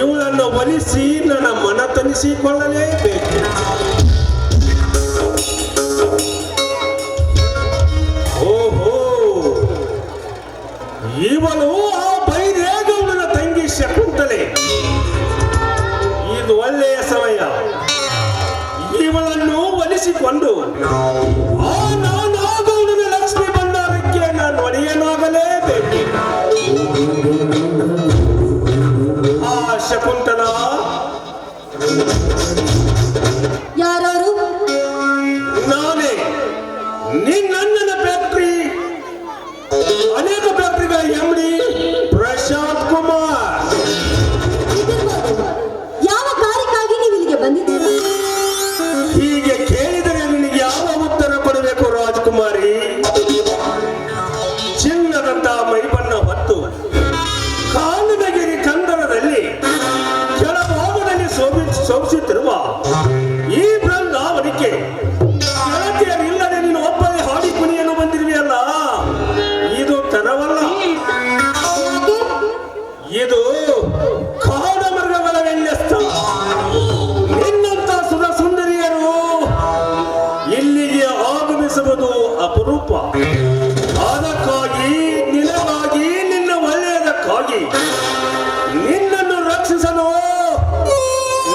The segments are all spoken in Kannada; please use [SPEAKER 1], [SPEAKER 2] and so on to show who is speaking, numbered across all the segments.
[SPEAKER 1] ಇವಳನ್ನು ಒಲಿಸಿ ನನ್ನ ಮನ ತನಿಸಿಕೊಳ್ಳಲೇಬೇಕು. ಓಹೋ, ಇವಳು ಆ ಬೈರೇಗೌಡನ ತಂಗಿ ಶಕುಂತಲೆ. ಇದು ಒಳ್ಳೆಯ ಸಮಯ. ಇವಳನ್ನು ಒಲಿಸಿಕೊಂಡು ಆ ನಾನಾಗೌಡನ ಲಕ್ಷ್ಮಿ ಭಂಡಾರಕ್ಕೆ ನಾನು ಒಡೆಯನಾಗಲೇಬೇಕು. ಆ ಶಕುಂತಲ
[SPEAKER 2] ಯಾರು?
[SPEAKER 1] ನಾನೇ, ನಿನ್ನಣ್ಣನ ಫ್ಯಾಕ್ಟ್ರಿ, ಅನೇಕ ಫ್ಯಾಕ್ಟ್ರಿಗಳ MD ಪ್ರಶಾಂತ್ ಕುಮಾರ್.
[SPEAKER 2] ಯಾವ ಕಾರ್ಯಕ್ಕಾಗಿ ನೀವು ಇಲ್ಲಿಗೆ ಬಂದಿದ್ದೀರಾ?
[SPEAKER 1] ಹೀಗೆ ಕೇಳಿದರೆ ನಿನಗೆ ಯಾವ ಉತ್ತರ ಕೊಡಬೇಕು ರಾಜಕುಮಾರಿ? ಚಿನ್ನದಂತ ಮೈಬಣ್ಣ ಹೊತ್ತು ಕಾನನಗಿರಿ ಕಂದರದಲ್ಲಿ ಕೆಳಭಾಗದಲ್ಲಿ ಶೋಭಿಸುತ್ತಿರುವ ಈ ಬೃಂದಾವನಕ್ಕೆ ಗೆಳತಿಯರಿಲ್ಲದೆ ನೀನು ಒಬ್ಬನೇ ಹಾಡಿ ಕುಣಿಯಲು ಬಂದಿರುವೆಯಲ್ಲ, ಇದು ತರವಲ್ಲ. ಇದು ಕಾಡ ಮೃಗಗಳ ವ್ಯನ್ಯಸ್ತ. ನಿನ್ನಂತ ಸುರ ಸುಂದರಿಯರು ಇಲ್ಲಿಗೆ ಆಗಮಿಸುವುದು ಅಪರೂಪ. ಅದಕ್ಕಾಗಿ, ನಿನಗಾಗಿ, ನಿನ್ನ ಒಳ್ಳೆಯದಕ್ಕಾಗಿ ನಿನ್ನನ್ನು ರಕ್ಷಿಸಲು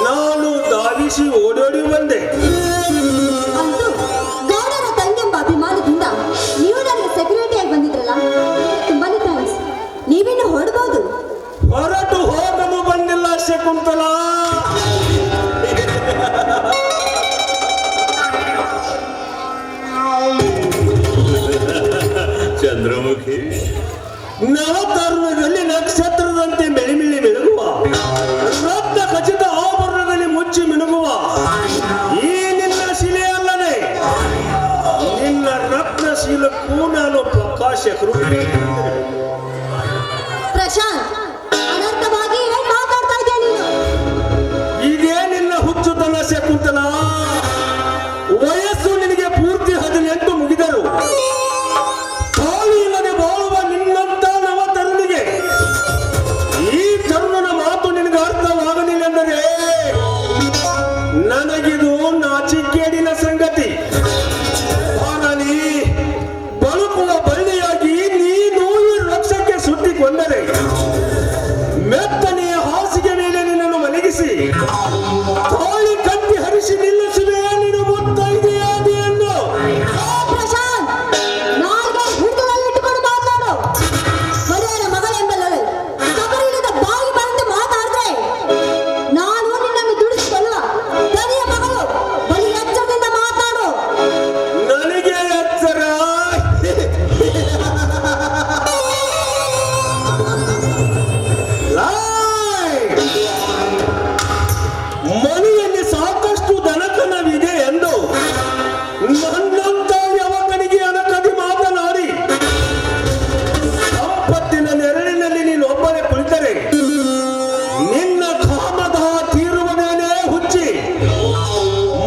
[SPEAKER 1] ನಾನು ಧಾವಿಸಿ ಓಡೋಡಿ ಬಂದೆ.
[SPEAKER 2] ಅಂತೂ ಗೌಡರ ತಂಗೆಂಬ ಅಭಿಮಾನದಿಂದ ನೀವು ನನಗೆ ಸೆಕ್ಯೂರಿಟಿಯಾಗಿ ಬಂದಿದ್ರಲ್ಲ, ತುಂಬಾನೇ ಥ್ಯಾಂಕ್ಸ್. ನೀವಿನ್ನು ಹೊರಡಬಹುದು.
[SPEAKER 1] ಹೊರಟು ಹೋಗಲು ಬಂದಿಲ್ಲ ಶಕುಂತಲ.
[SPEAKER 3] ಚಂದ್ರಮುಖಿ,
[SPEAKER 1] ನವತರುಣದಲ್ಲಿ ನಕ್ಷತ್ರದಂತೆ ಮೆಳಿಮಿಳಿ ಮಿನುಗುವ, ರತ್ನ ಖಚಿತ ಆಭರಣದಲ್ಲಿ ಮುಚ್ಚಿ ಮಿನುಗುವ ಈ ನಿನ್ನ ಶಿಲೆ ಅಲ್ಲದೆ ನಿನ್ನ ರತ್ನಶೀಲಕ್ಕೂ ನಾನು ಪ್ರಕಾಶಕರು.
[SPEAKER 2] ಪ್ರಶಾಂತ್, ಅನರ್ಥವಾಗಿ ಏನ್ ಮಾತಾಡ್ತಾ ಇದೆಯಾ ನೀನು?
[SPEAKER 1] ಇದೇ ನಿನ್ನ ಹುಚ್ಚುತನ ಶಕುಂತಲ. ವಯಸ್ಸು ನಿನಗೆ ಪೂರ್ತಿ 18 ಮುಗಿದರು. ತಾಳಿ ಇಲ್ಲದೆ ಬಾಳುವ ನಿನ್ನಂತ ನವ ತರುಣಿಗೆ ಈ ತರುಣನ ಮಾತು ನಿನಗೆ ಅರ್ಥವಾಗಲಿಲ್ಲೆಂದರೆ ನನಗಿದು ನಾಚಿಕೇಡಿನ ಸಂಗತಿ. ಹಾಗಾಗಿ ಬಳುಕುವ ಬಳ್ಳಿಯಾಗಿ ನೀನು ಈ ವೃಕ್ಷಕ್ಕೆ ಸುತ್ತಿಕೊಂಡರೆ ಮೆತ್ತನೆಯ ಹಾಸಿಗೆ ಮೇಲೆ ನಿನ್ನನ್ನು ಮಲಗಿಸಿ ತಾಳಿ ಕಟ್ಟಿ ಹರಿಸಿ ನಿಲ್ಲಿಸುವೆ. ನೀನು ಮುತ್ತೈದೆಯಾದಿಯನ್ನು
[SPEAKER 2] ಪ್ರಶಾಂತ್, ನಾಲ್ಗೆ ಹಿಡಿತದಲ್ಲಿ ಇಟ್ಟುಕೊಂಡು ಮಾತಾಡು. ಮರ್ಯಾದ ಮಗಳೆಂಬಲ್ಲವೇ ಕಬರಿಲ್ಲದ ಬಾಯಿ ಬಂದು ಮಾತಾಡಿದ್ರೆ ನಾನು ನಿನ್ನನ್ನು ದುಡಿಸಿಕೊಳ್ಳುವ ದನಿಯ ಮಗಳು. ಬಳಿ ಎಚ್ಚರದಿಂದ ಮಾತಾಡು.
[SPEAKER 1] ನನಗೆ ಎಚ್ಚರ. ಮನೆಯಲ್ಲಿ ಸಾಕಷ್ಟು ದನಕನವಿದೆ ಎಂದು ನನ್ನಂತ ಯವಕನಿಗೆ ಅನಕದಿ ಮಾತನಾಡಿ ಸಂಪತ್ತಿನ ನೆರಳಿನಲ್ಲಿ ನೀನು ಒಬ್ಬನೇ ಕುಳಿತರೆ ನಿನ್ನ ಕಾಮದ ತೀರುವನೇನೇ ಹುಚ್ಚಿ.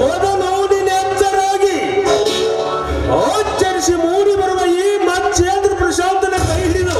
[SPEAKER 1] ಮೊದಲು ನೀನು ಎಚ್ಚರಾಗಿ ಆಚರಿಸಿ ಮೂಡಿ ಬರುವ ಈ ಮಚ್ಚೇಂದ್ರ ಪ್ರಶಾಂತನ ಕೈ ಹಿಡಿದು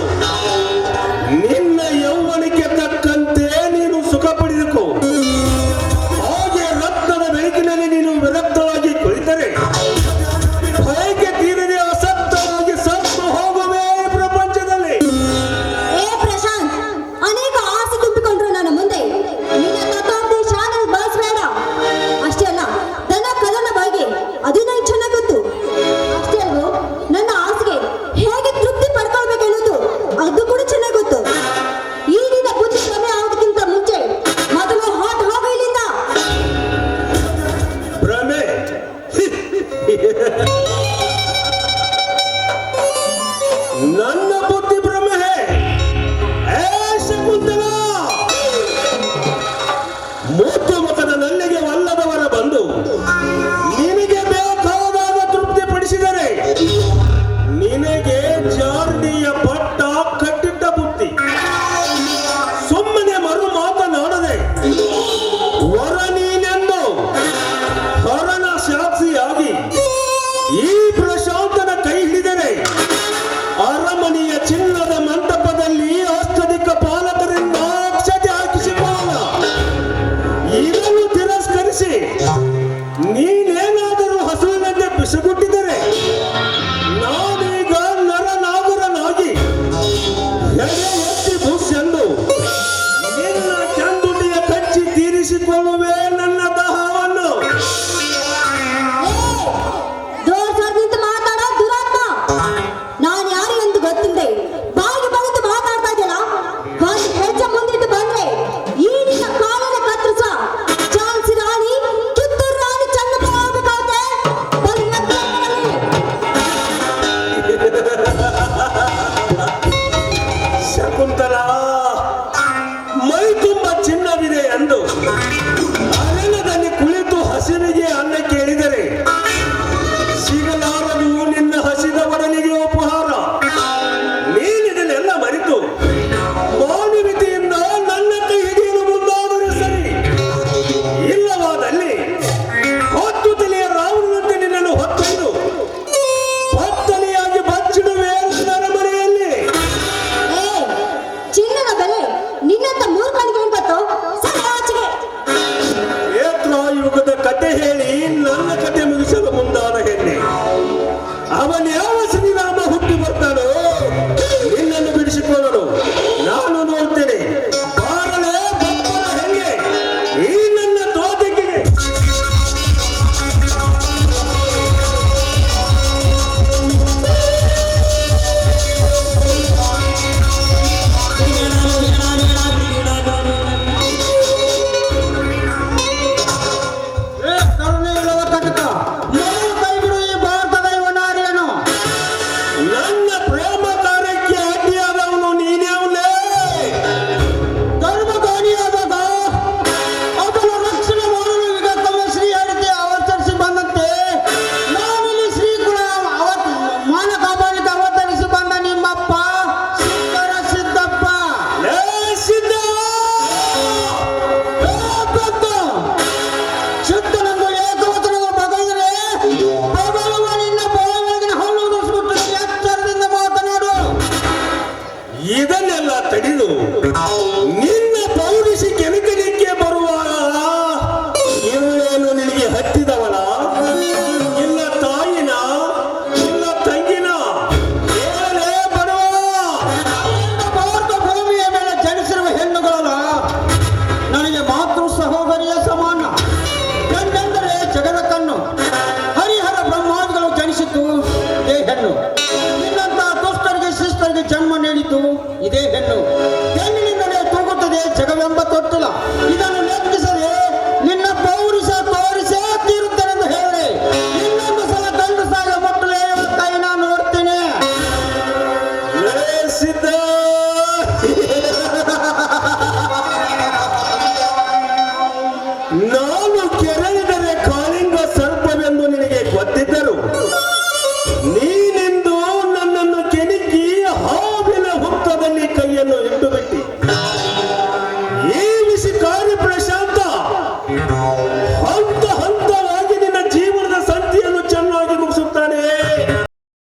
[SPEAKER 1] ಕೆರೆಯ